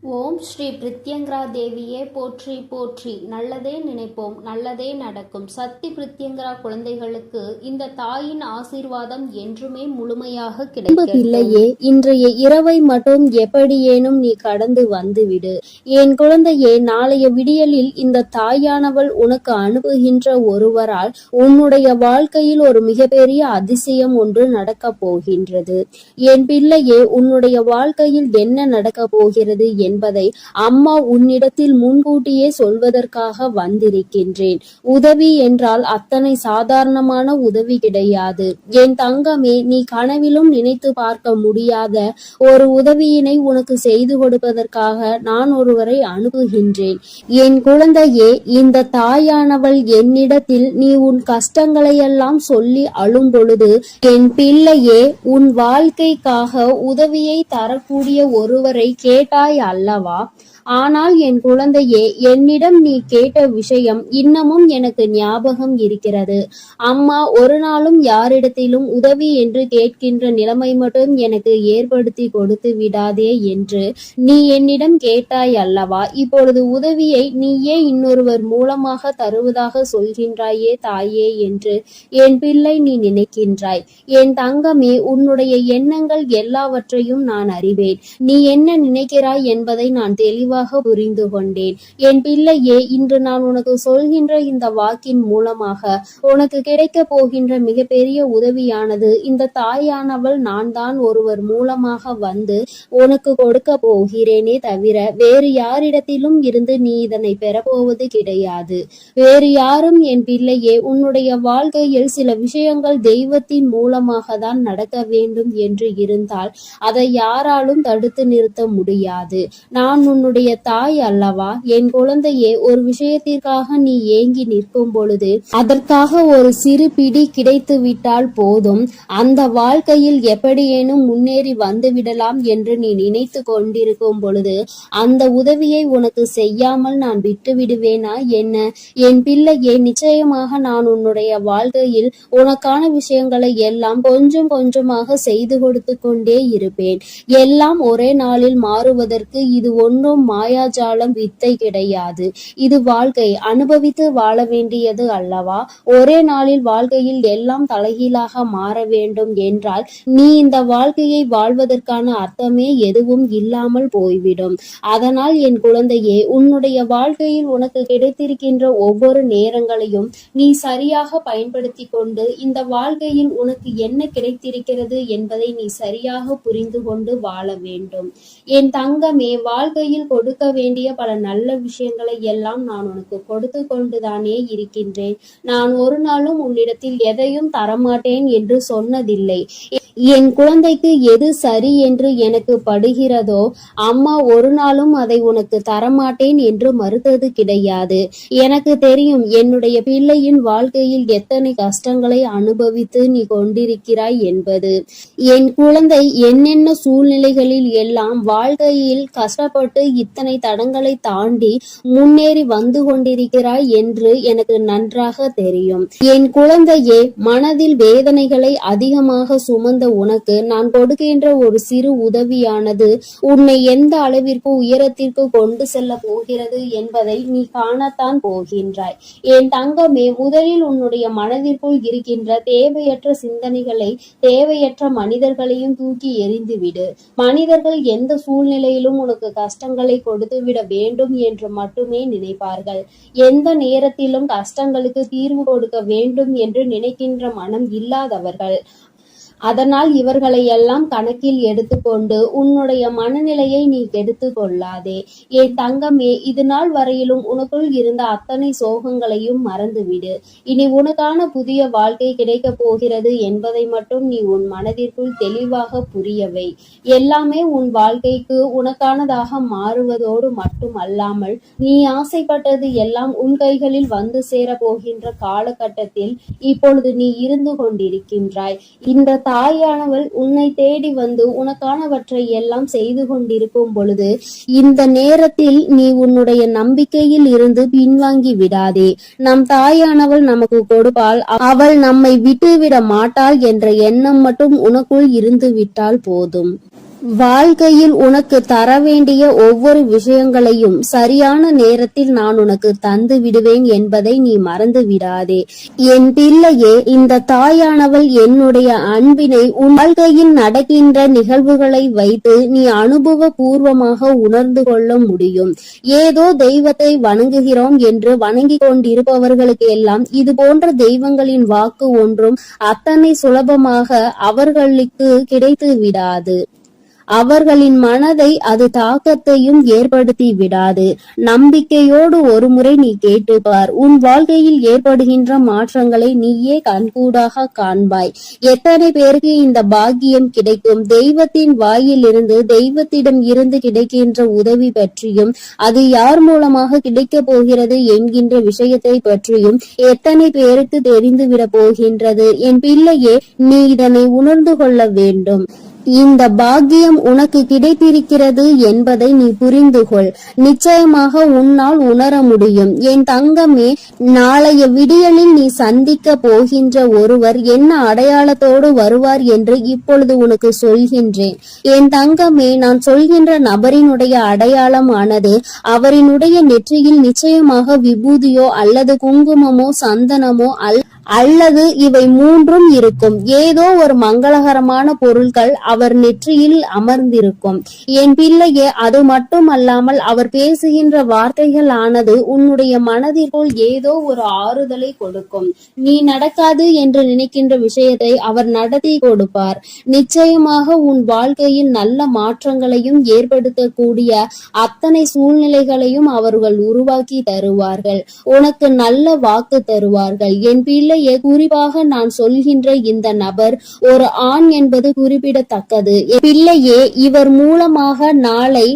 ஓம் ஸ்ரீ பிரித்யங்கரா தேவியே போற்றி போற்றி. நல்லதே நினைப்போம், நல்லதே நடக்கும். சக்தி பிரித்யங்கரா குழந்தைகளுக்கு இந்த தாயின் ஆசீர்வாதம் என்றுமே முழுமையாக கிடைக்கும். பிள்ளையே, இன்றைய இரவை மட்டும் எப்படியேனும் நீ கடந்து வந்துவிடு. என் குழந்தையே, நாளைய விடியலில் இந்த தாயானவள் உனக்கு அனுப்புகின்ற ஒருவரால் உன்னுடைய வாழ்க்கையில் ஒரு மிகப்பெரிய அதிசயம் ஒன்று நடக்கப் போகின்றது. என் பிள்ளையே, உன்னுடைய வாழ்க்கையில் என்ன நடக்கப் போகிறது என்பதை அம்மா உன்னிடத்தில் முன்கூட்டியே சொல்வதற்காக வந்திருக்கின்றேன். உதவி என்றால் அத்தனை சாதாரணமான உதவி கிடையாது. என் தங்கமே, நீ கனவிலும் நினைத்து பார்க்க முடியாத ஒரு உதவியினை உனக்கு செய்து கொடுப்பதற்காக நான் ஒருவரை அனுப்புகின்றேன். என் குழந்தையே, இந்த தாயானவள் என்னிடத்தில் நீ உன் கஷ்டங்களையெல்லாம் சொல்லி அழும் பொழுது, என் பிள்ளையே, உன் வாழ்க்கைக்காக உதவியை தரக்கூடிய ஒருவரை கேட்டாய் அல்லவா? ஆனால் என் குழந்தையே, என்னிடம் நீ கேட்ட விஷயம் இன்னமும் எனக்கு ஞாபகம் இருக்கிறது. அம்மா ஒரு நாளும் யாரிடத்திலும் உதவி என்று கேட்கின்ற நிலைமை மட்டும் எனக்கு ஏற்படுத்தி கொடுத்து விடாதே என்று நீ என்னிடம் கேட்டாய் அல்லவா? இப்பொழுது உதவியை நீயே இன்னொருவர் மூலமாக தருவதாக சொல்கின்றாயே தாயே என்று என் பிள்ளை நீ நினைக்கின்றாய். என் தங்கமே, உன்னுடைய எண்ணங்கள் எல்லாவற்றையும் நான் அறிவேன். நீ என்ன நினைக்கிறாய் என்பதை நான் தெளிவாக புரிந்து கொண்டேன். என் பிள்ளையே, இன்று நான் உனக்கு சொல்கின்ற இந்த வாக்கின் மூலமாக உனக்கு கிடைக்க போகின்ற மிகப்பெரிய உதவியானது இந்த தாயானவள் நான் தான் ஒருவர் மூலமாக வந்து உனக்கு கொடுக்க போகிறேனே தவிர வேறு யாரிடத்திலும் இருந்து நீ இதனை பெறப்போவது கிடையாது. வேறு யாரும் என் பிள்ளையே, உன்னுடைய வாழ்க்கையில் சில விஷயங்கள் தெய்வத்தின் மூலமாக தான் நடக்க வேண்டும் என்று இருந்தால் அதை யாராலும் தடுத்து நிறுத்த முடியாது. நான் உன்னுடைய தாய் அல்லவா? என் குழந்தையே, ஒரு விஷயத்திற்காக நீ ஏங்கி நிற்கும் பொழுது அதற்காக ஒரு சிறு பிடி கிடைத்து விட்டால் போதும், அந்த வாழ்க்கையில் எப்படியேனும் முன்னேறி வந்துவிடலாம் என்று நீ நினைத்து கொண்டிருக்கும் பொழுது அந்த உதவியை உனக்கு செய்யாமல் நான் விட்டு விடுவேனா என்ன? என் பிள்ளையே, நிச்சயமாக நான் உன்னுடைய வாழ்க்கையில் உனக்கான விஷயங்களை எல்லாம் கொஞ்சம் கொஞ்சமாக செய்து கொடுத்து கொண்டே இருப்பேன். எல்லாம் ஒரே நாளில் மாறுவதற்கு இது ஒன்றும் மாயாஜாலம் வித்தை கிடையாது. இது வாழ்க்கை, அனுபவித்து வாழ வேண்டியது அல்லவா? ஒரே நாளில் வாழ்க்கையில் எல்லாம் தலைகீழாக மாற வேண்டும் என்றால் நீ இந்த வாழ்க்கையை வாழ்வதற்கான அர்த்தமே எதுவும் இல்லாமல் போய்விடும். அதனால் என் குழந்தையே, உன்னுடைய வாழ்க்கையில் உனக்கு கிடைத்திருக்கின்ற ஒவ்வொரு நேரங்களையும் நீ சரியாக பயன்படுத்தி கொண்டு இந்த வாழ்க்கையில் உனக்கு என்ன கிடைத்திருக்கிறது என்பதை நீ சரியாக புரிந்து கொண்டு வாழ வேண்டும். என் தங்கமே, வாழ்க்கையில் கொடுக்க வேண்டிய பல நல்ல விஷயங்களை எல்லாம் நான் உனக்கு கொடுத்து கொண்டுதானே இருக்கின்றேன். நான் ஒரு நாளும் உன்னிடத்தில் எதையும் தரமாட்டேன் என்று சொன்னதில்லை. என் குழந்தைக்கு எது சரி என்று எனக்கு படுகிறதோ அம்மா ஒரு நாளும் அதை உனக்கு தரமாட்டேன் என்று மறுத்தது கிடையாது. எனக்கு தெரியும் என்னுடைய பிள்ளையின் வாழ்க்கையில் எத்தனை கஷ்டங்களை அனுபவித்து நீ கொண்டிருக்கிறாய் என்பது. என் குழந்தை என்னென்ன சூழ்நிலைகளில் எல்லாம் வாழ்க்கையில் கஷ்டப்பட்டு இத்தனை தடங்களை தாண்டி முன்னேறி வந்து கொண்டிருக்கிறாய் என்று எனக்கு நன்றாக தெரியும். என் குழந்தையே, மனதில் வேதனைகளை அதிகமாக சுமந்த உனக்கு நான் கொடுக்கின்ற ஒரு சிறு உதவியானது உன்னை எந்த அளவிற்கு உயரத்திற்கு கொண்டு செல்ல போகிறது என்பதை நீ காணத்தான் போகின்றாய். என் தங்கமே, முதலில் உன்னுடைய மனதிற்குள் இருக்கின்ற தேவையற்ற சிந்தனைகளை, தேவையற்ற மனிதர்களையும் தூக்கி எறிந்துவிடு. மனிதர்கள் எந்த சூழ்நிலையிலும் உனக்கு கஷ்டங்களை கொடுத்து விட வேண்டும் என்று மட்டுமே நினைப்பார்கள். எந்த நேரத்திலும் கஷ்டங்களுக்கு தீர்வு கொடுக்க வேண்டும் என்று நினைக்கின்ற மனம் இல்லாதவர்கள். அதனால் இவர்களை எல்லாம் கணக்கில் எடுத்துக்கொண்டு உன்னுடைய மனநிலையை நீ கெடுத்து கொள்ளாதே. என் தங்கமே, இது நாள் வரையிலும் உனக்குள் இருந்த அத்தனை சோகங்களையும் மறந்துவிடு. இனி உனக்கான புதிய வாழ்க்கை கிடைக்க போகிறது என்பதை மட்டும் நீ உன் மனதிற்குள் தெளிவாக புரியவை. எல்லாமே உன் வாழ்க்கைக்கு உனக்கானதாக மாறுவதோடு மட்டும் அல்லாமல் நீ ஆசைப்பட்டது எல்லாம் உன் கைகளில் வந்து சேர போகின்ற காலகட்டத்தில் இப்பொழுது நீ இருந்து கொண்டிருக்கின்றாய். இந்த தாயானவள் உன்னை தேடி வந்து உனக்கானவற்றை எல்லாம் செய்து கொண்டிருக்கும் பொழுது இந்த நேரத்தில் நீ உன்னுடைய நம்பிக்கையில் இருந்து பின்வாங்கி விடாதே. நம் தாயானவள் நமக்கு கொடுப்பாள், அவள் நம்மை விட்டுவிட மாட்டாள் என்ற எண்ணம் மட்டும் உனக்குள் இருந்து விட்டால் போதும். வாழ்க்கையில் உனக்கு தர வேண்டிய ஒவ்வொரு விஷயங்களையும் சரியான நேரத்தில் நான் உனக்கு தந்து விடுவேன் என்பதை நீ மறந்து விடாதே. என் பிள்ளையே, இந்த தாயானவள் என்னுடைய அன்பினை உன் வாழ்க்கையில் நடக்கின்ற நிகழ்வுகளை வைத்து நீ அனுபவ பூர்வமாக உணர்ந்து கொள்ள முடியும். ஏதோ தெய்வத்தை வணங்குகிறோம் என்று வணங்கிக் கொண்டிருப்பவர்களுக்கு எல்லாம் இது போன்ற தெய்வங்களின் வாக்கு ஒன்றும் அத்தனை சுலபமாக அவர்களுக்கு கிடைத்து விடாது. அவர்களின் மனதை அது தாக்கத்தையும் ஏற்படுத்தி விடாது. நம்பிக்கையோடு ஒரு முறை நீ கேட்டுப்பார். உன் வாழ்க்கையில் ஏற்படுகின்ற மாற்றங்களை நீயே கண்கூடாக காண்பாய். எத்தனை பேருக்கு இந்த பாக்கியம் கிடைக்கும்? தெய்வத்தின் வாயிலிருந்து, தெய்வத்திடம் இருந்து கிடைக்கின்ற உதவி பற்றியும், அது யார் மூலமாக கிடைக்க போகிறது என்கின்ற விஷயத்தை பற்றியும் எத்தனை பேருக்கு தெரிந்துவிட போகின்றது? என் பிள்ளையே, நீ இதனை உணர்ந்து கொள்ள வேண்டும். இந்த பாக்கியம் உனக்கு கிடைத்திருக்கிறது என்பதை நீ புரிந்து கொள். நிச்சயமாக உன்னால் உணர முடியும். என் தங்கமே, நாளைய விடியலில் நீ சந்திக்க போகின்ற ஒருவர் என்ன அடையாளத்தோடு வருவார் என்று இப்பொழுது உனக்கு சொல்கின்றேன். என் தங்கமே, நான் சொல்கின்ற நபரினுடைய அடையாளமானது அவரினுடைய நெற்றியில் நிச்சயமாக விபூதியோ அல்லது குங்குமமோ சந்தனமோ அல்லது இவை மூன்றும் இருக்கும். ஏதோ ஒரு மங்களகரமான பொருட்கள் அவர் நெற்றியில் அமர்ந்திருக்கும். என் பிள்ளையே, அது மட்டும் அல்லாமல் அவர் பேசுகின்ற வார்த்தைகள் ஆனது உன்னுடைய மனதிற்குள் ஏதோ ஒரு ஆறுதலை கொடுக்கும். நீ நடக்காது என்று நினைக்கின்ற விஷயத்தை அவர் நடத்தி கொடுப்பார். நிச்சயமாக உன் வாழ்க்கையில் நல்ல மாற்றங்களையும் ஏற்படுத்தக்கூடிய அத்தனை சூழ்நிலைகளையும் அவர்கள் உருவாக்கி தருவார்கள். உனக்கு நல்ல வாக்கு தருவார்கள். என் பிள்ளை, குறிப்பாக நான் சொல்கின்ற இந்த நபர் ஒரு ஆண் என்பது குறிப்பிடத்தக்கது. பிள்ளையே, இவர் மூலமாக நாளை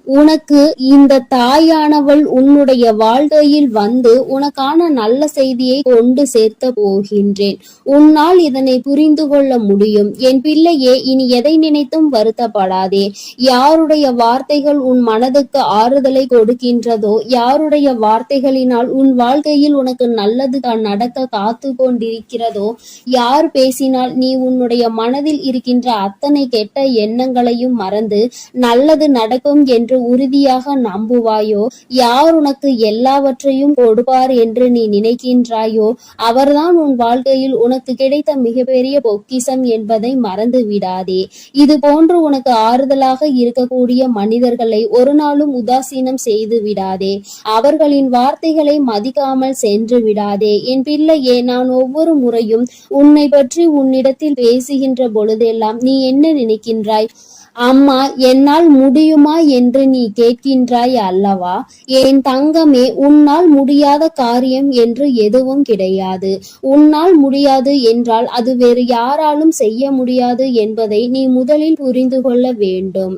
உனக்கு இந்த தாயானவள் உன்னுடைய வாழ்க்கையில் வந்து உனக்கான நல்ல செய்தியை கொண்டு சேர்த்த போகின்றேன். உன்னால் இதனை புரிந்து கொள்ள முடியும். என் பிள்ளையே, இனி எதை நினைத்தும் வருத்தப்படாதே. யாருடைய வார்த்தைகள் உன் மனதுக்கு ஆறுதலை கொடுக்கின்றதோ, யாருடைய வார்த்தைகளினால் உன் வாழ்க்கையில் உனக்கு நல்லது நடக்க காத்து கொண்டிருக்கிறதோ, யார் பேசினால் நீ உன்னுடைய மனதில் இருக்கின்ற அத்தனை கெட்ட எண்ணங்களையும் மறந்து நல்லது நடக்கும் என்று உறுதியாக நம்புவாயோ, யார் உனக்கு எல்லாவற்றையும் கொடுப்பார் என்று நீ நினைக்கின்றாயோ, அவர்தான் உன் வாழ்க்கையில் உனக்கு கிடைத்த மிகப்பெரிய பொக்கிஷம் என்பதை மறந்து விடாதே. இது போன்று உனக்கு ஆறுதலாக இருக்கக்கூடிய மனிதர்களை ஒரு நாளும் உதாசீனம் செய்து விடாதே. அவர்களின் வார்த்தைகளை மதிக்காமல் சென்று விடாதே. என் பிள்ளையே, நான் ஒவ்வொரு முறையும் உன்னை பற்றி உன்னிடத்தில் பேசுகின்ற பொழுதெல்லாம் நீ என்ன நினைக்கின்றாய்? அம்மா, என்னால் முடியுமா என்று நீ கேட்கின்றாய் அல்லவா? என் தங்கமே, உன்னால் முடியாத காரியம் என்று எதுவும் கிடையாது. உன்னால் முடியாது என்றால் அது வேறு யாராலும் செய்ய முடியாது என்பதை நீ முதலில் புரிந்து கொள்ள வேண்டும்.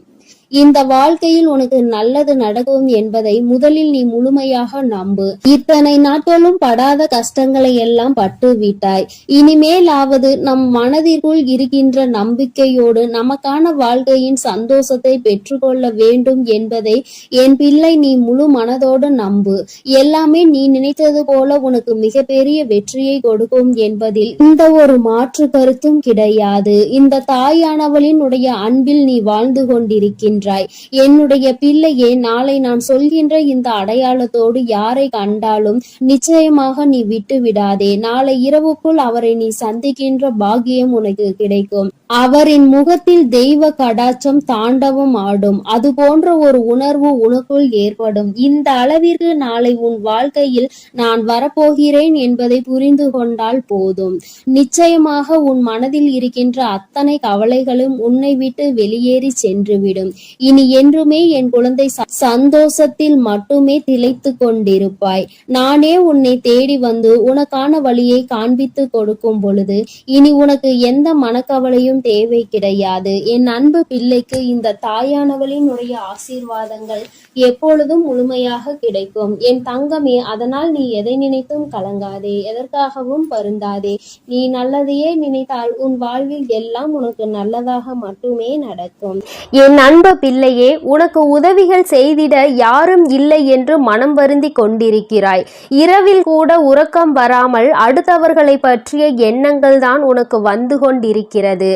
இந்த வாழ்க்கையில் உனக்கு நல்லது நடக்கும் என்பதை முதலில் நீ முழுமையாக நம்பு. இத்தனை நாட்களும் படாத கஷ்டங்களை எல்லாம் பட்டு விட்டாய். இனிமேலாவது நம் மனதிற்குள் இருக்கின்ற நம்பிக்கையோடு நமக்கான வாழ்க்கையின் சந்தோஷத்தை பெற்றுக்கொள்ள வேண்டும் என்பதை என் பிள்ளை நீ முழு மனதோடு நம்பு. எல்லாமே நீ நினைத்தது போல உனக்கு மிகப்பெரிய வெற்றியை கொடுக்கும் என்பதில் இந்த ஒரு மாற்று கருத்தும் கிடையாது. இந்த தாயானவளின் உடைய அன்பில் நீ வாழ்ந்து கொண்டிருக்கின்ற என்னுடைய பிள்ளையே, நாளை நான் சொல்கின்ற இந்த அடையாளத்தோடு யாரை கண்டாலும் நிச்சயமாக நீ விட்டு விடாதே. நாளை இரவுக்குள் அவரை நீ சந்திக்கின்ற பாக்கியம் உனக்கு கிடைக்கும். அவரின் முகத்தில் தெய்வ கடாட்சம் தாண்டவம் ஆடும். அது போன்ற ஒரு உணர்வு உனக்குள் ஏற்படும். இந்த அளவிற்கு நாளை உன் வாழ்க்கையில் நான் வரப்போகிறேன் என்பதை புரிந்து கொண்டால் போதும். நிச்சயமாக உன் மனதில் இருக்கின்ற அத்தனை கவலைகளும் உன்னை விட்டு வெளியேறி சென்றுவிடும். இனி என்றுமே என் குழந்தை சந்தோஷத்தில் மட்டுமே திளைத்து கொண்டிருப்பாய். நானே உன்னை தேடி வந்து உனக்கான வழியை காண்பித்து கொடுக்கும் பொழுது இனி உனக்கு எந்த மனக்கவலையும் தேவை கிடையாது. என் அன்பு பிள்ளைக்கு இந்த தாயானவளினுடைய ஆசீர்வாதங்கள் எப்பொழுதும் முழுமையாக கிடைக்கும். என் தங்கமே, அதனால் நீ எதை நினைத்தும் கலங்காதே, எதற்காகவும் வருந்தாதே. நீ நல்லதையே நினைத்தால் உன் வாழ்வில் எல்லாம் உனக்கு நல்லதாக மட்டுமே நடக்கும். என் அன்பு பிள்ளையே, உனக்கு உதவிகள் செய்திட யாரும் இல்லை என்று மனம் வருந்தி கொண்டிருக்கிறாய். இரவில் கூட உறக்கம் வராமல் அடுத்தவர்களை பற்றிய எண்ணங்கள் தான் உனக்கு வந்து கொண்டிருக்கிறது.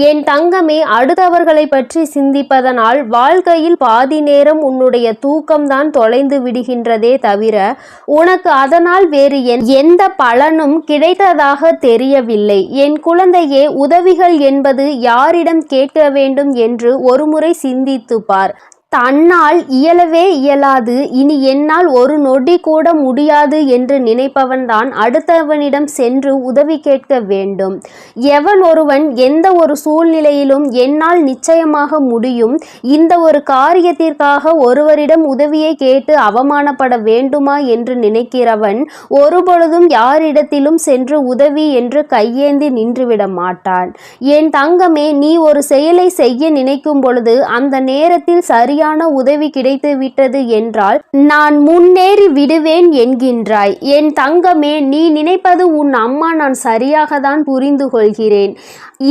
என் தங்கமே, அடுத்தவர்களை பற்றி சிந்திப்பதனால் வாழ்க்கையில் பாதி நேரம் உன்னுடைய தூக்கம்தான் தொலைந்து விடுகின்றதே தவிர உனக்கு அதனால் வேறு எந்த பலனும் கிடைத்ததாக தெரியவில்லை. என் குழந்தையே, உதவிகள் என்பது யாரிடம் கேட்க வேண்டும் என்று ஒருமுறை சிந்தித்து பார். தன்னால் இயலவே இயலாது, இனி என்னால் ஒரு நொடி கூட முடியாது என்று நினைப்பவன்தான் அடுத்தவனிடம் சென்று உதவி கேட்க வேண்டும். எவன் ஒருவன் எந்த ஒரு சூழ்நிலையிலும் என்னால் நிச்சயமாக முடியும், இந்த ஒரு காரியத்திற்காக ஒருவரிடம் உதவியை கேட்டு அவமானப்பட வேண்டுமா என்று நினைக்கிறவன் ஒருபொழுதும் யாரிடத்திலும் சென்று உதவி என்று கையேந்தி நின்றுவிட மாட்டான். என் தங்கமே, நீ ஒரு செயலை செய்ய நினைக்கும் பொழுது அந்த நேரத்தில் சரியான உதவி கிடைத்து விட்டது என்றால் நான் முன்னேறி விடுவேன் என்கின்றாய். என் தங்கமே, நீ நினைப்பது உன் அம்மா நான் சரியாக தான் புரிந்து கொள்கிறேன்.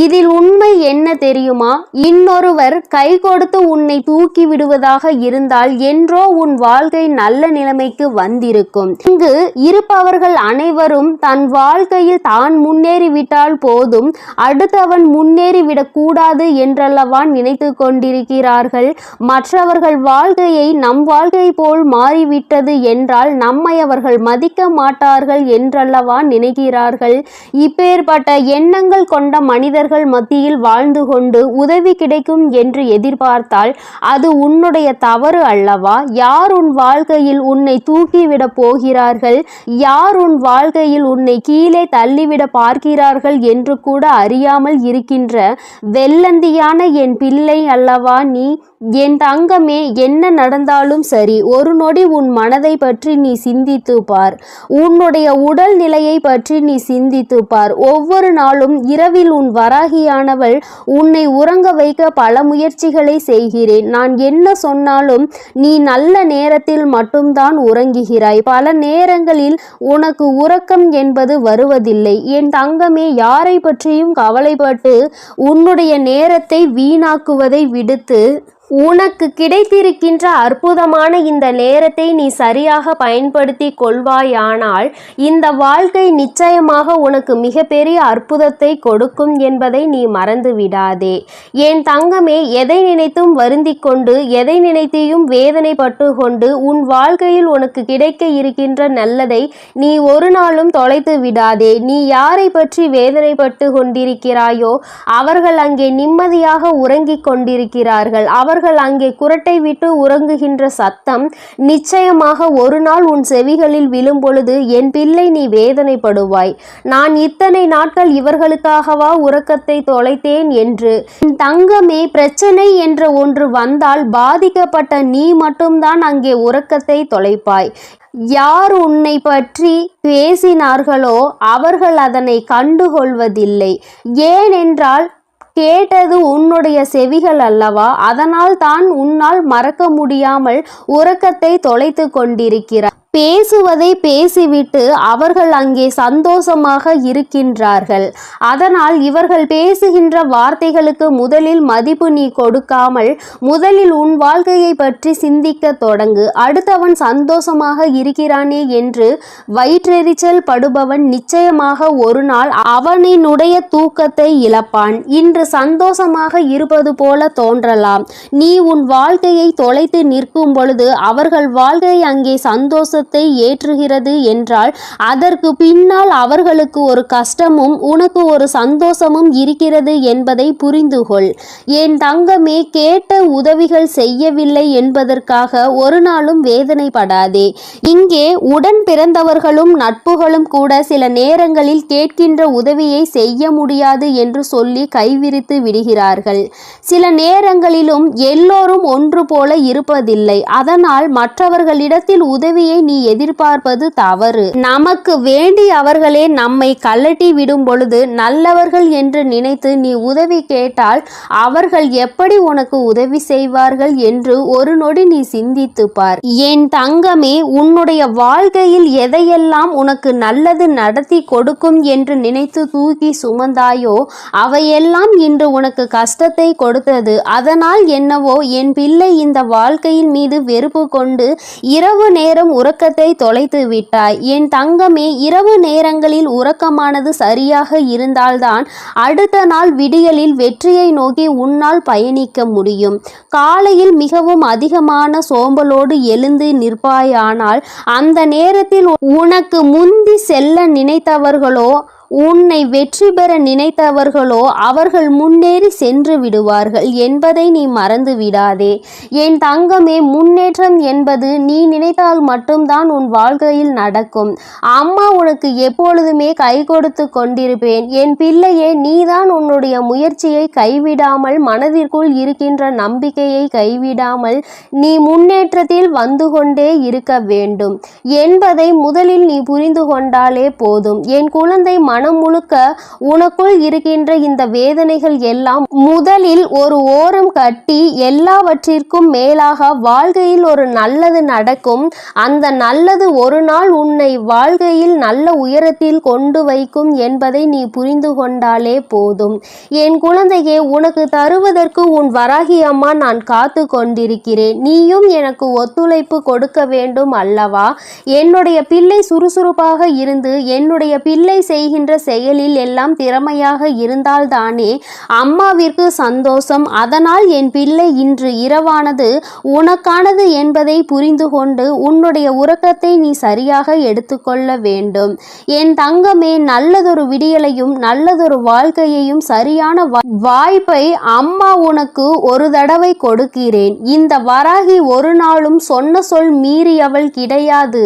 இதில் உண்மை என்ன தெரியுமா? இன்னொருவர் கை கொடுத்து உன்னை தூக்கி விடுவதாக இருந்தால் என்றோ உன் வாழ்க்கை நல்ல நிலைமைக்கு வந்திருக்கும். இங்கு இருப்பவர்கள் அனைவரும் தன் வாழ்க்கையில் தான் முன்னேறிவிட்டால் போதும், அடுத்தவன் முன்னேறிவிடக் கூடாது என்றல்லவா நினைத்து கொண்டிருக்கிறார்கள். மற்றவர்கள் வாழ்க்கையை நம் வாழ்க்கை போல் மாறிவிட்டது என்றால் நம்மை அவர்கள் மதிக்க மாட்டார்கள் என்றல்லவா நினைக்கிறார்கள். இப்பேற்பட்ட எண்ணங்கள் கொண்ட மனிதர்கள் மத்தியில் வாழ்ந்து கொண்டு உதவி கிடைக்கும் என்று எதிர்பார்த்தால் அது உன்னுடைய தவறு அல்லவா? யார் உன் வாழ்க்கையில் உன்னை தூக்கிவிட போகிறார்கள், யார் உன் வாழ்க்கையில் உன்னை கீழே தள்ளிவிட பார்க்கிறார்கள் என்று கூட அறியாமல் இருக்கின்ற வெள்ளந்தியான என் பிள்ளை அல்லவா நீ? என் தங்கமே, என்ன நடந்தாலும் சரி, ஒரு நொடி உன் மனதை பற்றி நீ சிந்தித்து பார். உன்னுடைய உடல் நிலையை பற்றி நீ சிந்தித்து பார். ஒவ்வொரு நாளும் இரவில் உன் வராகியானவள் உன்னை உறங்க வைக்க பல முயற்சிகளை செய்கிறேன். நான் என்ன சொன்னாலும் நீ நல்ல நேரத்தில் மட்டும்தான் உறங்குகிறாய். பல நேரங்களில் உனக்கு உறக்கம் என்பது வருவதில்லை. என் தங்கமே, யாரை பற்றியும் கவலைப்பட்டு உன்னுடைய நேரத்தை வீணாக்குவதை விடுத்து உனக்கு கிடைத்திருக்கின்ற அற்புதமான இந்த நேரத்தை நீ சரியாக பயன்படுத்தி கொள்வாயானால் இந்த வாழ்க்கை நிச்சயமாக உனக்கு மிகப்பெரிய அற்புதத்தை கொடுக்கும் என்பதை நீ மறந்து விடாதே. என் தங்கமே, எதை நினைத்தும் வருந்திக் கொண்டு எதை நினைத்தையும் வேதனைப்பட்டு கொண்டு உன் வாழ்க்கையில் உனக்கு கிடைக்க இருக்கின்ற நல்லதை நீ ஒரு நாளும் தொலைத்து விடாதே. நீ யாரை பற்றி வேதனைப்பட்டு கொண்டிருக்கிறாயோ அவர்கள் அங்கே நிம்மதியாக உறங்கிக் கொண்டிருக்கிறார்கள். அவர்கள் அங்கே குரட்டை விட்டு உறங்குகின்ற சத்தம் நிச்சயமாக ஒரு நாள் உன் செவிகளில் விழும் பொழுது என் பிள்ளை நீ வேதனைப்படுவாய். நான் இத்தனை நாட்கள் இவர்களுக்காகவா உறக்கத்தை தொலைத்தேன் என்று. தங்கமே, பிரச்சனை என்ற ஒன்று வந்தால் பாதிக்கப்பட்ட நீ மட்டும்தான் அங்கே உறக்கத்தை தொலைப்பாய். யார் உன்னை பற்றி பேசினார்களோ அவர்கள் அதனை கண்டுகொள்வதில்லை. ஏனென்றால் கேட்டது உன்னுடைய செவிகள் அல்லவா? அதனால் தான் உன்னால் மறக்க முடியாமல் உறக்கத்தை தொலைத்து கொண்டிருக்கிறார். பேசுவதை பேசிவிட்டு அவர்கள் அங்கே சந்தோஷமாக இருக்கின்றார்கள். அதனால் இவர்கள் பேசுகின்ற வார்த்தைகளுக்கு முதலில் மதிப்பு நீ கொடுக்காமல் முதலில் உன் வாழ்க்கையை பற்றி சிந்திக்க தொடங்கு. அடுத்தவன் சந்தோஷமாக இருக்கிறானே என்று வயிற்றெரிச்சல் படுபவன் நிச்சயமாக ஒரு நாள் அவனினுடைய தூக்கத்தை இழப்பான். இன்று சந்தோஷமாக இருப்பது போல தோன்றலாம். நீ உன் வாழ்க்கையை தொலைத்து நிற்கும் பொழுது அவர்கள் வாழ்க்கை அங்கே சந்தோஷ ஏற்றுகிறது என்றால் அதற்கு பின்னால் அவர்களுக்கு ஒரு கஷ்டமும் உனக்கு ஒரு சந்தோஷமும் இருக்கிறது என்பதை புரிந்து கொள். என் தங்கமே, கேட்ட உதவிகள் செய்யவில்லை என்பதற்காக ஒரு நாளும் வேதனைப்படாதே. இங்கே உடன் பிறந்தவர்களும் நட்புகளும் கூட சில நேரங்களில் கேட்கின்ற உதவியை செய்ய முடியாது என்று சொல்லி கைவிரித்து விடுகிறார்கள். சில நேரங்களிலும் எல்லோரும் ஒன்று போல இருப்பதில்லை. அதனால் மற்றவர்களிடத்தில் உதவியை நீ எதிர்பார்ப்பது தவறு. நமக்கு வேண்டி அவர்களே நம்மை கலட்டி விடும் பொழுது நல்லவர்கள் என்று நினைத்து நீ உதவி கேட்டால் அவர்கள் எப்படி உனக்கு உதவி செய்வார்கள் என்று ஒரு நொடி நீ சிந்தித்து பார். என் தங்கமே, உன்னுடைய வாழ்க்கையில் எதையெல்லாம் உனக்கு நல்லது நடத்தி கொடுக்கும் என்று நினைத்து தூக்கி சுமந்தாயோ அவையெல்லாம் இன்று உனக்கு கஷ்டத்தை கொடுத்தது. அதனால் என்னவோ என் பிள்ளை இந்த வாழ்க்கையின் மீது வெறுப்பு கொண்டு இரவு நேரம் உறக்க உறக்கத்தை தொலைத்து விட்டாய். என் தங்கமே, இரவு நேரங்களில் உறக்கமானது சரியாக இருந்தால்தான் அடுத்த நாள் விடியலில் வெற்றியை நோக்கி உன்னால் பயணிக்க முடியும். காலையில் மிகவும் அதிகமான சோம்பலோடு எழுந்து நிற்பாயானால் அந்த நேரத்தில் உனக்கு முந்தி செல்ல நினைத்தவர்களோ உன்னை வெற்றி பெற நினைத்தவர்களோ அவர்கள் முன்னேறி சென்று விடுவார்கள் என்பதை நீ மறந்து விடாதே. என் தங்கமே, முன்னேற்றம் என்பது நீ நினைத்தால் மட்டும்தான் உன் வாழ்க்கையில் நடக்கும். அம்மா உனக்கு எப்பொழுதுமே கை கொடுத்து கொண்டிருப்பேன். என் பிள்ளையே, நீதான் உன்னுடைய முயற்சியை கைவிடாமல், மனதிற்குள் இருக்கின்ற நம்பிக்கையை கைவிடாமல் நீ முன்னேற்றத்தில் வந்து கொண்டே இருக்க வேண்டும் என்பதை முதலில் நீ புரிந்து கொண்டாலே போதும். என் குழந்தை, மனம் முழுக்க உனக்குள் இருக்கின்ற இந்த வேதனைகள் எல்லாம் முதலில் ஒரு ஓரம் கட்டி, எல்லாவற்றிற்கும் மேலாக வாழ்க்கையில் ஒரு நல்லது நடக்கும். அந்த நல்லது ஒரு நாள் உன்னை வாழ்க்கையில் நல்ல உயரத்தில் கொண்டு வைக்கும் என்பதை நீ புரிந்து கொண்டாலே போதும். என் குழந்தையே, உனக்கு தருவதற்கு உன் வராகி அம்மா நான் காத்து கொண்டிருக்கிறேன். நீயும் எனக்கு ஒத்துழைப்பு கொடுக்க வேண்டும் அல்லவா? என்னுடைய பிள்ளை சுறுசுறுப்பாக இருந்து என்னுடைய பிள்ளை செய்கின்ற செயலில் எல்லாம் திறமையாக இருந்தால்தானே அம்மாவிற்கு சந்தோஷம். அதனால் என் பிள்ளை, இன்று இரவானது உனக்கானது என்பதை புரிந்து கொண்டு உன்னுடைய உறக்கத்தை நீ சரியாக எடுத்துக்கொள்ள வேண்டும். என் தங்கமே, நல்லதொரு விடியலையும் நல்லதொரு வாழ்க்கையையும் சரியான வாய்ப்பை அம்மா உனக்கு ஒரு தடவை கொடுக்கிறேன். இந்த வராகி ஒரு நாளும் சொன்ன சொல் மீறியவள் கிடையாது.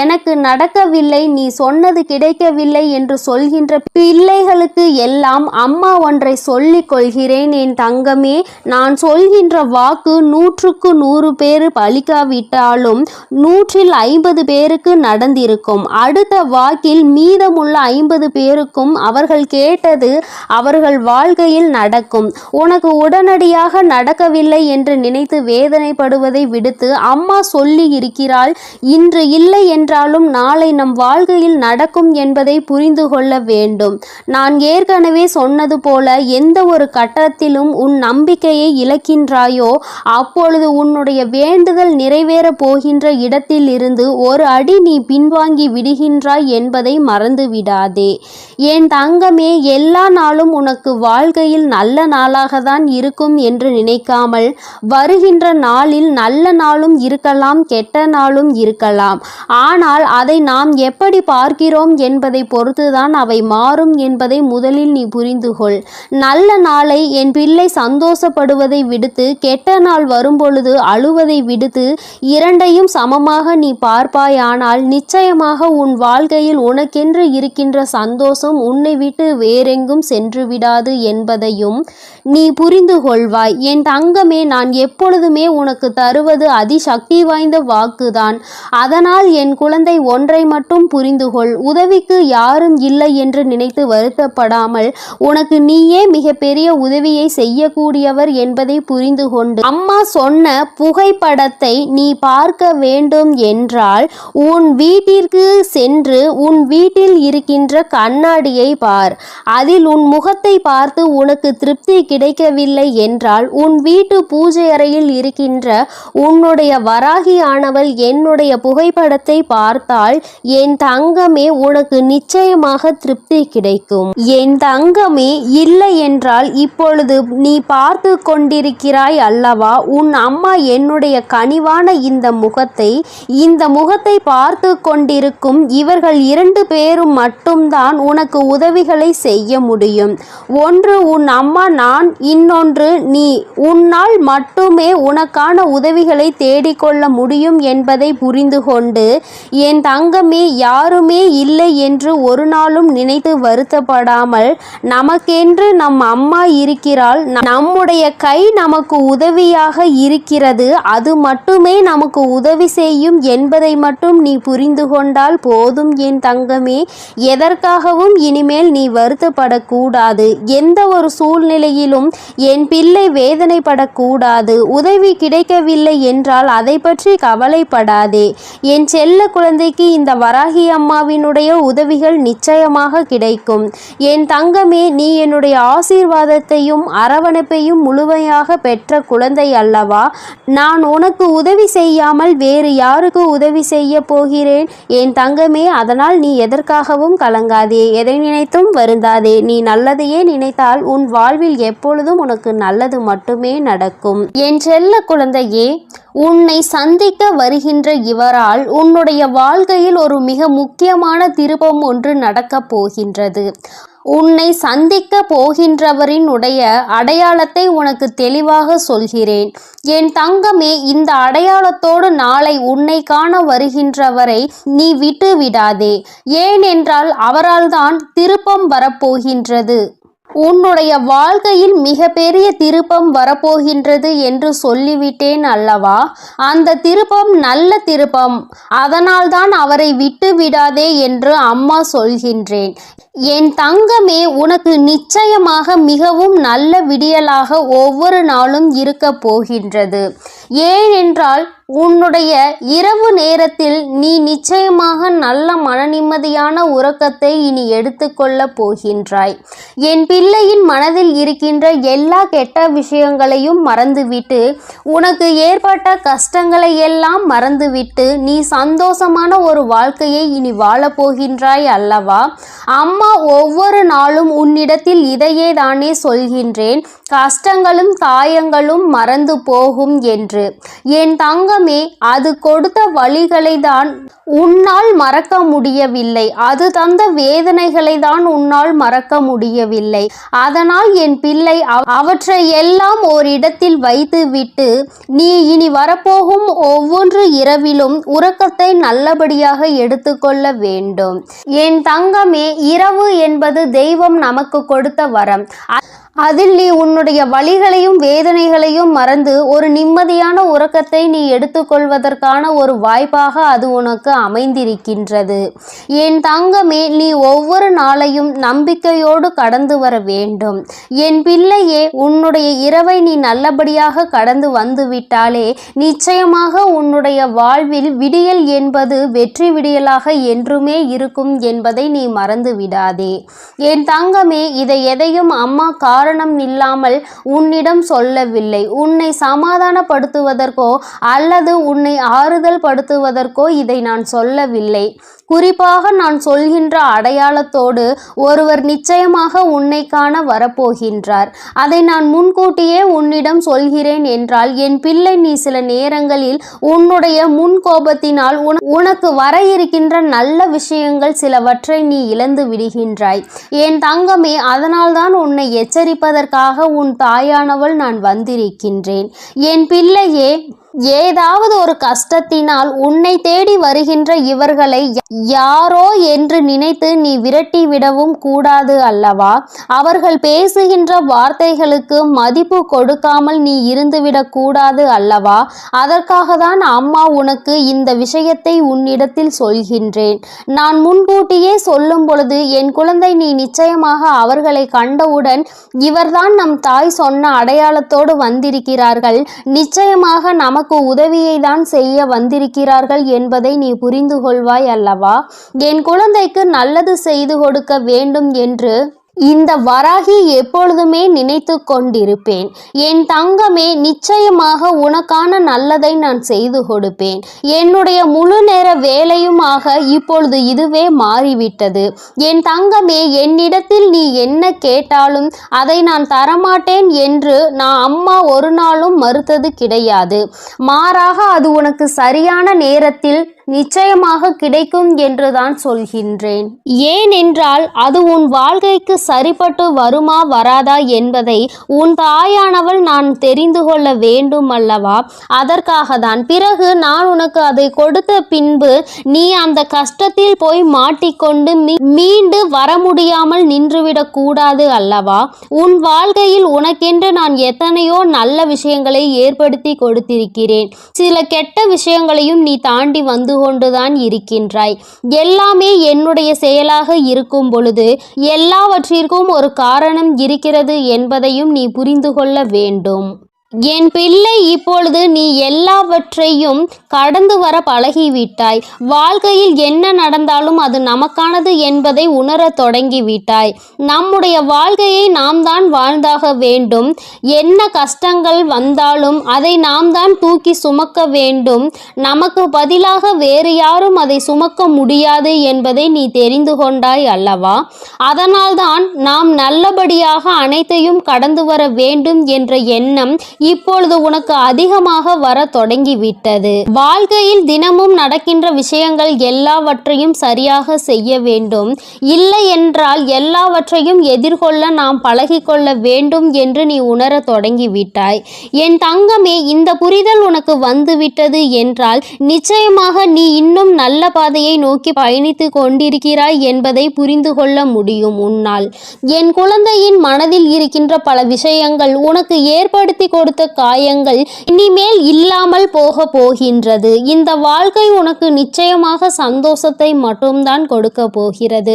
எனக்கு நடக்கவில்லை, நீ சொன்னது கிடைக்கவில்லை என்று சொல்கின்ற பிள்ளைகளுக்கு எல்லாம் அம்மா ஒன்றை சொல்லிக் கொள்கிறேன். என் தங்கமே, நான் சொல்கின்ற வாக்கு 100க்கு 100 பேர் பலிக்காவிட்டாலும் 150 பேருக்கு நடந்திருக்கும். அடுத்த வாக்கில் மீதமுள்ள 50 பேருக்கும் அவர்கள் கேட்டது அவர்கள் வாழ்க்கையில் நடக்கும். உனக்கு உடனடியாக நடக்கவில்லை என்று நினைத்து வேதனைப்படுவதை விடுத்து, அம்மா சொல்லி இருக்கிறாள், இன்று இல்லை என்றாலும் நாளை நம் வாழ்க்கையில் நடக்கும் என்பதை புரிந்து கொள்ள வேண்டும். நான் ஏற்கனவே சொன்னது போல, எந்த ஒரு கட்டத்திலும் உன் நம்பிக்கையை இழக்கின்றாயோ அப்பொழுது உன்னுடைய வேண்டுதல் நிறைவேற போகின்ற இடத்தில் இருந்து ஒரு அடி நீ பின்வாங்கி விடுகின்றாய் என்பதை மறந்து விடாதே. என் தங்கமே, எல்லா நாளும் உனக்கு வாழ்க்கையில் நல்ல நாளாக தான் இருக்கும் என்று நினைக்காமல், வருகின்ற நாளில் நல்ல நாளும் இருக்கலாம், கெட்ட நாளும் இருக்கலாம். ஆனால் அதை நாம் எப்படி பார்க்கிறோம் என்பதை பொறுத்துதான் அவை மாறும் என்பதை முதலில் நீ புரிந்து கொள். நல்ல நாளை என் பிள்ளை சந்தோஷப்படுவதை விடுத்து, கெட்ட நாள் வரும்பொழுது அழுவதை விடுத்து, இரண்டையும் சமமாக நீ பார்ப்பாயானால் நிச்சயமாக உன் வாழ்க்கையில் உனக்கென்று இருக்கின்ற சந்தோஷம் உன்னை விட்டு வேறெங்கும் சென்று விடாது என்பதையும் நீ புரிந்து கொள்வாய். என் தங்கமே, நான் எப்பொழுதுமே உனக்கு தருவது அதிசக்தி வாய்ந்த வாக்குதான். அதனால் என் குழந்தை, ஒன்றை மட்டும் புரிந்து கொள். உதவிக்கு யாரும் இல்லை என்று நினைத்து வருத்தப்படாமல், உனக்கு நீயே மிகப்பெரிய உதவியை செய்யக்கூடியவர் என்பதை புரிந்து கொண்டு, அம்மா சொன்ன புகைப்படத்தை நீ பார்க்க வேண்டும் என்றால் உன் வீட்டிற்கு சென்று உன் வீட்டில் இருக்கின்ற கண்ணாடியை பார். அதில் உன் முகத்தை பார்த்து உனக்கு திருப்தி கிடைக்கவில்லை என்றால் உன் வீட்டு பூஜை அறையில் இருக்கின்ற உன்னுடைய வராகி ஆனவள் என்னுடைய புகைப்படத்தை பார்த்தால் என் தங்கமே, உனக்கு நிச்சயமாக திருப்தி கிடைக்கும். என் தங்கமே, இல்லை என்றால் இப்பொழுது நீ பார்த்து கொண்டிருக்கிறாய் அல்லவா, உன் அம்மா என்னுடைய கனிவான இந்த முகத்தை பார்த்து கொண்டிருக்கும் இவர்கள் 2 பேரும் மட்டும்தான் உனக்கு உதவிகளை செய்ய முடியும். ஒன்று உன் அம்மா நான், இன்னொன்று நீ. உன்னால் மட்டுமே உனக்கான உதவிகளை தேடிக்கொள்ள முடியும் என்பதை புரிந்து கொண்டு, என் தங்கமே, யாருமே இல்லை என்று ஒரு நாளும் நினைத்து வருத்தப்படாமல், நமக்கென்று நம் அம்மா இருக்கிறாள், நம்முடைய கை நமக்கு உதவியாக இருக்கிறது, அது மட்டுமே நமக்கு உதவி செய்யும் என்பதை மட்டும் நீ புரிந்து கொண்டால் போதும். என் தங்கமே, எதற்காகவும் இனிமேல் நீ வருத்தப்படக்கூடாது. எந்த ஒரு சூழ்நிலையிலும் என் பிள்ளை வேதனைப்படக்கூடாது. உதவி கிடைக்கவில்லை என்றால் அதை பற்றி கவலைப்படாதே. என் செல்ல குழந்தைக்கு இந்த வராகி அம்மாவினுடைய உதவிகள் நிச்சயமாக நிச்சயமாக கிடைக்கும். என் தங்கமே, நீ என்னுடைய ஆசீர்வாதத்தையும் அரவணைப்பையும் முழுமையாக பெற்ற குழந்தை அல்லவா? நான் உனக்கு உதவி செய்யாமல் வேறு யாருக்கு உதவி செய்ய போகிறேன் என் தங்கமே? அதனால் நீ எதற்காகவும் கலங்காதே, எதை நினைத்தும் வருந்தாதே. நீ நல்லதையே நினைத்தால் உன் வாழ்வில் எப்பொழுதும் உனக்கு நல்லது மட்டுமே நடக்கும். என் செல்ல குழந்தையே, உன்னை சந்திக்க வருகின்ற இவரால் உன்னுடைய வாழ்க்கையில் ஒரு மிக முக்கியமான திருப்பம் ஒன்று நடக்கப் போகின்றது. உன்னை சந்திக்க போகின்றவரினுடைய அடையாளத்தை உனக்கு தெளிவாக சொல்கிறேன். என் தங்கமே, இந்த அடையாளத்தோடு நாளை உன்னை காண வருகின்றவரை நீ விட்டு விடாதே. ஏனென்றால் அவரால் தான் திருப்பம் வரப்போகின்றது. உன்னுடைய வாழ்க்கையில் மிக பெரிய திருப்பம் வரப்போகின்றது என்று சொல்லிவிட்டேன் அல்லவா? அந்த திருப்பம் நல்ல திருப்பம். அதனால்தான் அவரை விட்டு விடாதே என்று அம்மா சொல்கின்றேன். என் தங்கமே, உனக்கு நிச்சயமாக மிகவும் நல்ல விடியலாக ஒவ்வொரு நாளும் இருக்க போகின்றது. ஏனென்றால் உன்னுடைய இரவு நேரத்தில் நீ நிச்சயமாக நல்ல மனநிம்மதியான உறக்கத்தை இனி எடுத்துக்கொள்ள போகின்றாய். என் பிள்ளையின் மனதில் இருக்கின்ற எல்லா கெட்ட விஷயங்களையும் மறந்துவிட்டு, உனக்கு ஏற்பட்ட கஷ்டங்களை எல்லாம் மறந்துவிட்டு நீ சந்தோஷமான ஒரு வாழ்க்கையை இனி வாழப்போகின்றாய் அல்லவா? அம்மா ஒவ்வொரு நாளும் உன்னிடத்தில் இதையே தானே சொல்கின்றேன், கஷ்டங்களும் காயங்களும் மறந்து போகும் என்று. என் தங்கமே, அது கொடுத்த வழிகளை தான் உன்னால் மறக்க முடியவில்லை. அது தந்த வேதனைகளை தான் உன்னால் மறக்க முடியவில்லை. அதனால் என் பிள்ளை, அவற்றை எல்லாம் ஓரிடத்தில் வைத்துவிட்டு நீ இனி வரப்போகும் ஒவ்வொரு இரவிலும் உறக்கத்தை நல்லபடியாக எடுத்துக்கொள்ள வேண்டும். என் தங்கமே, இரவு என்பது தெய்வம் நமக்கு கொடுத்த வரம். அதில் நீ உன்னுடைய வலிகளையும் வேதனைகளையும் மறந்து ஒரு நிம்மதியான உறக்கத்தை நீ எடுத்துக்கொள்வதற்கான ஒரு வாய்ப்பாக அது உனக்கு அமைந்திருக்கின்றது. என் தங்கமே, நீ ஒவ்வொரு நாளையும் நம்பிக்கையோடு கடந்து வர வேண்டும். என் பிள்ளையே, உன்னுடைய இரவை நீ நல்லபடியாக கடந்து வந்துவிட்டாலே நிச்சயமாக உன்னுடைய வாழ்வில் விடியல் என்பது வெற்றி விடியலாக என்றுமே இருக்கும் என்பதை நீ மறந்து விடாதே. என் தங்கமே, இதை எதையும் அம்மா காரணம் இல்லாமல் உன்னிடம் சொல்லவில்லை. உன்னை சமாதானப்படுத்துவதற்கோ அல்லது உன்னை ஆறுதல் படுத்துவதற்கோ இதை நான் சொல்லவில்லை. குறிப்பாக நான் சொல்கின்ற அடையாளத்தோடு ஒருவர் நிச்சயமாக உன்னை காண வரப்போகின்றார். அதை நான் முன்கூட்டியே உன்னிடம் சொல்கிறேன் என்றால் என் பிள்ளை, நீ சில நேரங்களில் உன்னுடைய முன்கோபத்தினால் உனக்கு வர இருக்கின்ற நல்ல விஷயங்கள் சிலவற்றை நீ இழந்து விடுகின்றாய். என் தங்கமே, அதனால்தான் உன்னை எச்சரிப்பதற்காக உன் தாயானவள் நான் வந்திருக்கின்றேன். என் பிள்ளையே, ஏதாவது ஒரு கஷ்டத்தினால் உன்னை தேடி வருகின்ற இவர்களை யாரோ என்று நினைத்து நீ விரட்டி விடவும் கூடாது அல்லவா? அவர்கள் பேசுகின்ற வார்த்தைகளுக்கு மதிப்பு கொடுக்காமல் நீ இருந்துவிடக் கூடாது அல்லவா? அதற்காக தான் அம்மா உனக்கு இந்த விஷயத்தை உன்னிடத்தில் சொல்கின்றேன். நான் முன்கூட்டியே சொல்லும் பொழுது, என் குழந்தை, நீ நிச்சயமாக அவர்களை கண்டவுடன் இவர்தான் நம் தாய் சொன்ன அடையாளத்தோடு வந்திருக்கிறார்கள், நிச்சயமாக நமக்கு உதவியை தான் செய்ய வந்திருக்கிறார்கள் என்பதை நீ புரிந்து கொள்வாய் அல்லவா? என் குழந்தைக்கு நல்லது செய்து கொடுக்க வேண்டும் என்று இந்த வராகி எப்பொழுதுமே நினைத்து கொண்டிருப்பேன். என் தங்கமே, நிச்சயமாக உனக்கான நல்லதை நான் செய்து கொடுப்பேன். என்னுடைய முழு நேர வேலையுமாக இப்பொழுது இதுவே மாறிவிட்டது. என் தங்கமே, என்னிடத்தில் நீ என்ன கேட்டாலும் அதை நான் தரமாட்டேன் என்று நான் அம்மா ஒரு நாளும் மறுத்தது கிடையாது. மாறாக அது உனக்கு சரியான நேரத்தில் நிச்சயமாக கிடைக்கும் என்றுதான் சொல்கின்றேன். ஏனென்றால் அது உன் வாழ்க்கைக்கு சரிப்பட்டு வருமா வராதா என்பதை உன் தாயானவள் நான் தெரிந்து கொள்ள வேண்டும் அல்லவா? அதற்காக தான். பிறகு நான் உனக்கு அதை கொடுத்த பின்பு நீ அந்த கஷ்டத்தில் போய் மாட்டிக்கொண்டு மீண்டு வர முடியாமல் நின்றுவிடக் கூடாது அல்லவா? உன் வாழ்க்கையில் உனக்கென்று நான் எத்தனையோ நல்ல விஷயங்களை ஏற்படுத்தி கொடுத்திருக்கிறேன். சில கெட்ட விஷயங்களையும் நீ தாண்டி வந்து கொண்டுதான் இருக்கின்றாய். எல்லாமே என்னுடைய செயலாக இருக்கும் பொழுது எல்லாவற்றிற்கும் ஒரு காரணம் இருக்கிறது என்பதையும் நீ புரிந்து கொள்ள வேண்டும். என் பிள்ளை, இப்பொழுது நீ எல்லாவற்றையும் கடந்து வர பழகிவிட்டாய். வாழ்க்கையில் என்ன நடந்தாலும் அது நமக்கானது என்பதை உணரத் தொடங்கிவிட்டாய். நம்முடைய வாழ்க்கையை நாம் தான் வாழ்ந்தாக வேண்டும். என்ன கஷ்டங்கள் வந்தாலும் அதை நாம் தான் தூக்கி சுமக்க வேண்டும். நமக்கு பதிலாக வேறு யாரும் அதை சுமக்க முடியாது என்பதை நீ தெரிந்து கொண்டாய் அல்லவா? அதனால்தான் நாம் நல்லபடியாக அனைத்தையும் கடந்து வர வேண்டும் என்ற எண்ணம் இப்பொழுது உனக்கு அதிகமாக வர தொடங்கிவிட்டது. வாழ்க்கையில் தினமும் நடக்கின்ற விஷயங்கள் எல்லாவற்றையும் சரியாக செய்ய வேண்டும். இல்லை என்றால் எல்லாவற்றையும் எதிர்கொள்ள நாம் பழகிக்கொள்ள வேண்டும் என்று நீ உணர தொடங்கிவிட்டாய். என் தங்கமே, இந்த புரிதல் உனக்கு வந்துவிட்டது என்றால் நிச்சயமாக நீ இன்னும் நல்ல பாதையை நோக்கி பயணித்து கொண்டிருக்கிறாய் என்பதை புரிந்து கொள்ள முடியும் உன்னால். என் குழந்தையின் மனதில் இருக்கின்ற பல விஷயங்கள், உனக்கு ஏற்படுத்தி கொடுத்த காயங்கள் இனிமேல் இல்லாமல் போகின்றது. இந்த வாழ்க்கை உனக்கு நிச்சயமாக சந்தோஷத்தை மட்டும்தான் கொடுக்க போகிறது.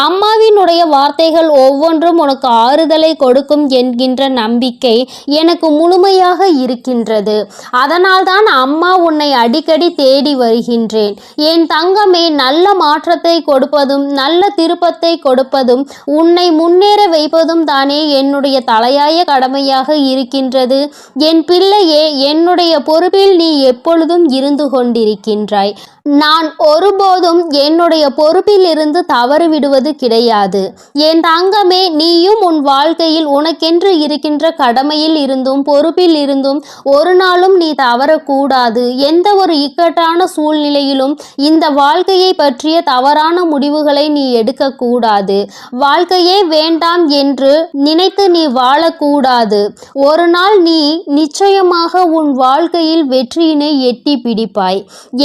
அம்மாவினுடைய வார்த்தைகள் ஒவ்வொன்றும் உனக்கு ஆறுதலை கொடுக்கும் என்கின்ற நம்பிக்கை எனக்கு முழுமையாக இருக்கின்றது. அதனால்தான் அம்மா உன்னை அடிக்கடி தேடி வருகின்றேன். என் தங்கமே, நல்ல மாற்றத்தை கொடுப்பதும் நல்ல திருப்பத்தை கொடுப்பதும் உன்னை முன்னேற வைப்பதும் தானே என்னுடைய தலையாய கடமையாக இருக்கின்றது. என் பிள்ளையே, என்னுடைய பொறுப்பில் நீ எப்பொழுதும் இருந்து கொண்டிருக்கின்றாய். நான் ஒருபோதும் என்னுடைய பொறுப்பில் இருந்து தவறு விடுவது கிடையாது. என் தங்கமே, நீயும் உன் வாழ்க்கையில் உனக்கென்று இருக்கின்ற கடமையில் இருந்தும் பொறுப்பில் இருந்தும் ஒரு நாளும் நீ தவறக்கூடாது. எந்த ஒரு இக்கட்டான சூழ்நிலையிலும் இந்த வாழ்க்கையை பற்றிய தவறான முடிவுகளை நீ எடுக்கக்கூடாது. வாழ்க்கையே வேண்டாம் என்று நினைத்து நீ வாழக்கூடாது. ஒரு நாள் நீ நிச்சயமாக உன் வாழ்க்கையில் வெற்றியினை எட்டி பிடிப்பாய்.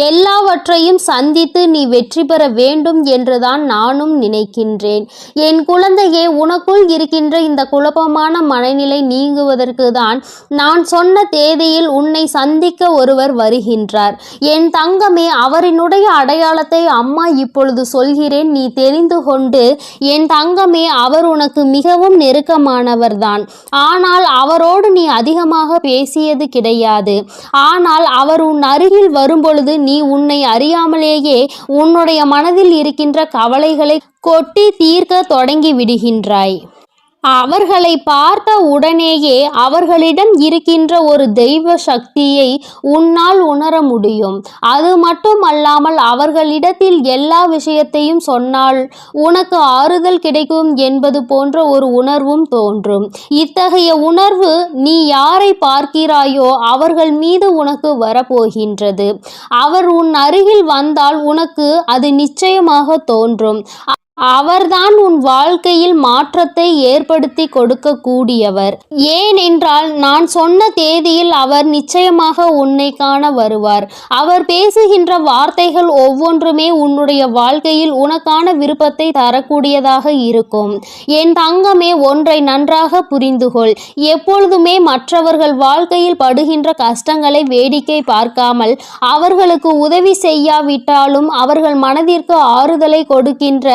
எல்லாவற்றையும் சந்தித்து நீ வெற்றி பெற வேண்டும் என்றுதான் நானும் நினைக்கின்றேன். என் குழந்தையே, உனக்குள் இருக்கின்ற இந்த குழப்பமான மனநிலை நீங்குவதற்கு தான் நான் சொன்ன தேதியில் உன்னை சந்திக்க ஒருவர் வருகின்றார். என் தங்கமே, அவரினுடைய அடையாளத்தை அம்மா இப்பொழுது சொல்கிறேன், நீ தெரிந்து கொண்டு. என் தங்கமே, அவர் உனக்கு மிகவும் நெருக்கமானவர்தான். ஆனால் அவரோடு நீ அதிகமாக பேசியது கிடையாது. ஆனால் அவர் உன் அருகில் வரும்பொழுது நீ உன்னை அறியாமலேயே உன்னுடைய மனதில் இருக்கின்ற கவலைகளை கொட்டி தீர்க்க தொடங்கி விடுகின்றாய். அவர்களை பார்த்த உடனேயே அவர்களிடம் இருக்கின்ற ஒரு தெய்வ சக்தியை உன்னால் உணர முடியும். அது மட்டுமல்லாமல் அவர்களிடத்தில் எல்லா விஷயத்தையும் சொன்னால் உனக்கு ஆறுதல் கிடைக்கும் என்பது போன்ற ஒரு உணர்வும் தோன்றும். இத்தகைய உணர்வு நீ யாரை பார்க்கிறாயோ அவர்கள் மீது உனக்கு வரப்போகின்றது. அவர் உன் அருகில் வந்தால் உனக்கு அது நிச்சயமாக தோன்றும். அவர்தான் உன் வாழ்க்கையில் மாற்றத்தை ஏற்படுத்தி கொடுக்க கூடியவர். ஏனென்றால் நான் சொன்ன தேதியில் அவர் நிச்சயமாக உன்னை காண வருவார். அவர் பேசுகின்ற வார்த்தைகள் ஒவ்வொன்றுமே உன்னுடைய வாழ்க்கையில் உனக்கான விருப்பத்தை தரக்கூடியதாக இருக்கும். என் தங்கமே, ஒன்றை நன்றாக புரிந்துகொள். எப்பொழுதுமே மற்றவர்கள் வாழ்க்கையில் படுகின்ற கஷ்டங்களை வேடிக்கை பார்க்காமல் அவர்களுக்கு உதவி செய்யாவிட்டாலும் அவர்கள் மனதிற்கு ஆறுதலை கொடுக்கின்ற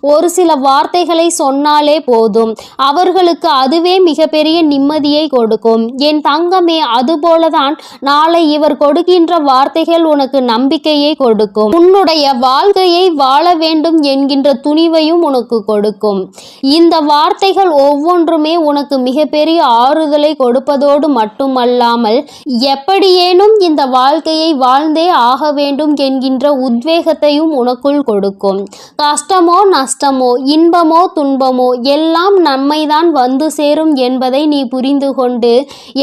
ஒரு சில வார்த்தைகளை சொன்னாலே போதும். அவர்களுக்கு அதுவே மிகப்பெரிய நிம்மதியை கொடுக்கும். என் தங்கமே, அதுபோலதான் நாளை இவர் கொடுக்கின்ற வார்த்தைகள் உனக்கு நம்பிக்கையை கொடுக்கும். உன்னுடைய வாழ்க்கையை வாழ வேண்டும் என்கின்ற துணிவையும் உனக்கு கொடுக்கும். இந்த வார்த்தைகள் ஒவ்வொன்றுமே உனக்கு மிகப்பெரிய ஆறுதலை கொடுப்பதோடு மட்டுமல்லாமல் எப்படியேனும் இந்த வாழ்க்கையை வாழ்ந்தே ஆக வேண்டும் என்கின்ற உத்வேகத்தையும் உனக்குள் கொடுக்கும். கஷ்டமோ நஷ்டமோ இன்பமோ துன்பமோ எல்லாம் நம்மைதான் வந்து சேரும் என்பதை நீ புரிந்து கொண்டு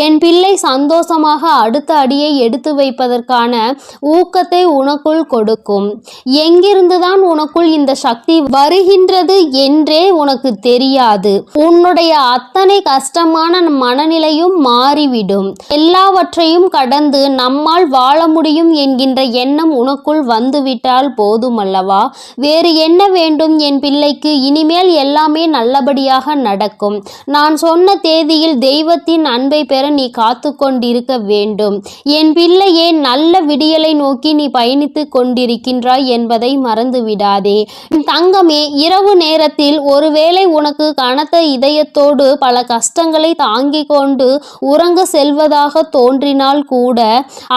என் பிள்ளை சந்தோஷமாக அடுத்த அடியை எடுத்து வைப்பதற்கான ஊக்கத்தை உனக்குள் கொடுக்கும். எங்கிருந்துதான் உனக்குள் இந்த சக்தி வருகின்றது என்றே உனக்கு தெரியாது. உன்னுடைய அத்தனை கஷ்டமான மனநிலையும் மாறிவிடும். எல்லாவற்றையும் கடந்து நம்மால் வாழ முடியும் என்கின்ற எண்ணம் உனக்குள் வந்துவிட்டால் போதுமல்லவா? வேறு என்ன வேண்டும் என் பிள்ளைக்கு இனிமேல் எல்லாமே நல்லபடியாக நடக்கும். நான் சொன்ன தேதியில் தெய்வத்தின் அன்பை பெற நீ காத்து கொண்டிருக்க வேண்டும். என் பிள்ளையே, நல்ல விடியலை நோக்கி நீ பயணித்து கொண்டிருக்கின்றாய் என்பதை மறந்து விடாதே. தங்கமே, இரவு நேரத்தில் ஒருவேளை உனக்கு கனத்த இதயத்தோடு பல கஷ்டங்களை தாங்கிக் கொண்டு உறங்க செல்வதாக தோன்றினால் கூட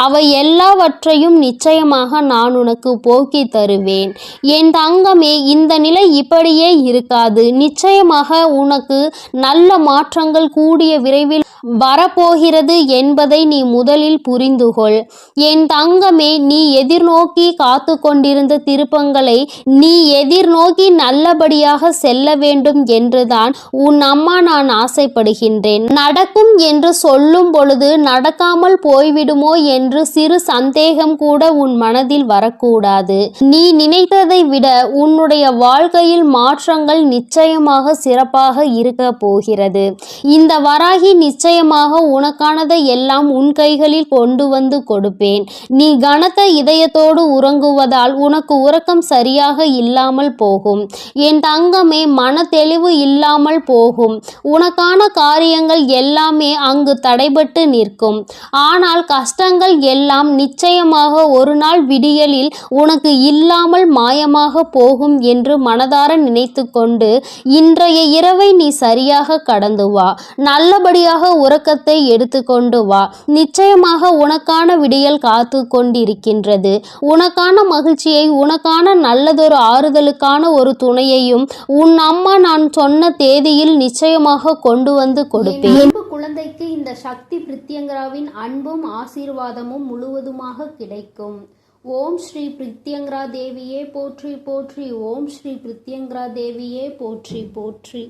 அவை எல்லாவற்றையும் நிச்சயமாக நான் உனக்கு போக்கி தருவேன். என் தங்கமே, இந்த நிலை இப்படியே இருக்காது. நிச்சயமாக உனக்கு நல்ல மாற்றங்கள் கூடிய விரைவில் வரப்போகிறது என்பதை நீ முதலில் புரிந்துகொள். என் தங்கமே, நீ எதிர்நோக்கி காத்து கொண்டிருந்த திருப்பங்களை நீ எதிர்நோக்கி நல்லபடியாக செல்ல வேண்டும் என்றுதான் உன் அம்மா நான் ஆசைப்படுகின்றேன். நடக்கும் என்று சொல்லும் பொழுது நடக்காமல் போய்விடுமோ என்று சிறு சந்தேகம் கூட உன் மனதில் வரக்கூடாது. நீ நினைத்ததை விட உன்னுடைய வாழ்க்கையில் மாற்றங்கள் நிச்சயமாக சிறப்பாக இருக்க போகிறது. இந்த வராகி நிச்சயமாக உனக்கானதை எல்லாம் உன் கைகளில் கொண்டு வந்து கொடுப்பேன். நீ கனத்த இதயத்தோடு உறங்குவதால் உனக்கு உறக்கம் சரியாக இல்லாமல் போகும். என் தங்கமே, மன தெளிவு இல்லாமல் போகும். உனக்கான காரியங்கள் எல்லாமே அங்கு தடைபட்டு நிற்கும். ஆனால் கஷ்டங்கள் எல்லாம் நிச்சயமாக ஒரு நாள் விடியலில் உனக்கு இல்லாமல் மாயமாக போகும் என்று மனதார நினைத்து கொண்டு இன்றைய இரவை நீ சரியாக கடந்து வா. நல்லபடியாக உறக்கத்தை எடுத்துக்கொண்டு வா. நிச்சயமாக உனக்கான விடியல் காத்து கொண்டிருக்கின்றது. உனக்கான மகிழ்ச்சியை, உனக்கான நல்லதொரு ஆறுதலுக்கான ஒரு துணையையும் உன் அம்மா நான் சொன்ன தேதியில் நிச்சயமாக கொண்டு வந்து கொடுப்பேன். அன்பு குழந்தைக்கு இந்த சக்தி பிரித்யங்கராவின் அன்பும் ஆசீர்வாதமும் முழுவதுமாக கிடைக்கும். ஓம் ஸ்ரீ பிரித்யங்கரா தேவியே போற்றி போற்றி. ஓம் ஸ்ரீ பிரித்யங்கரா தேவியே போற்றி போற்றி.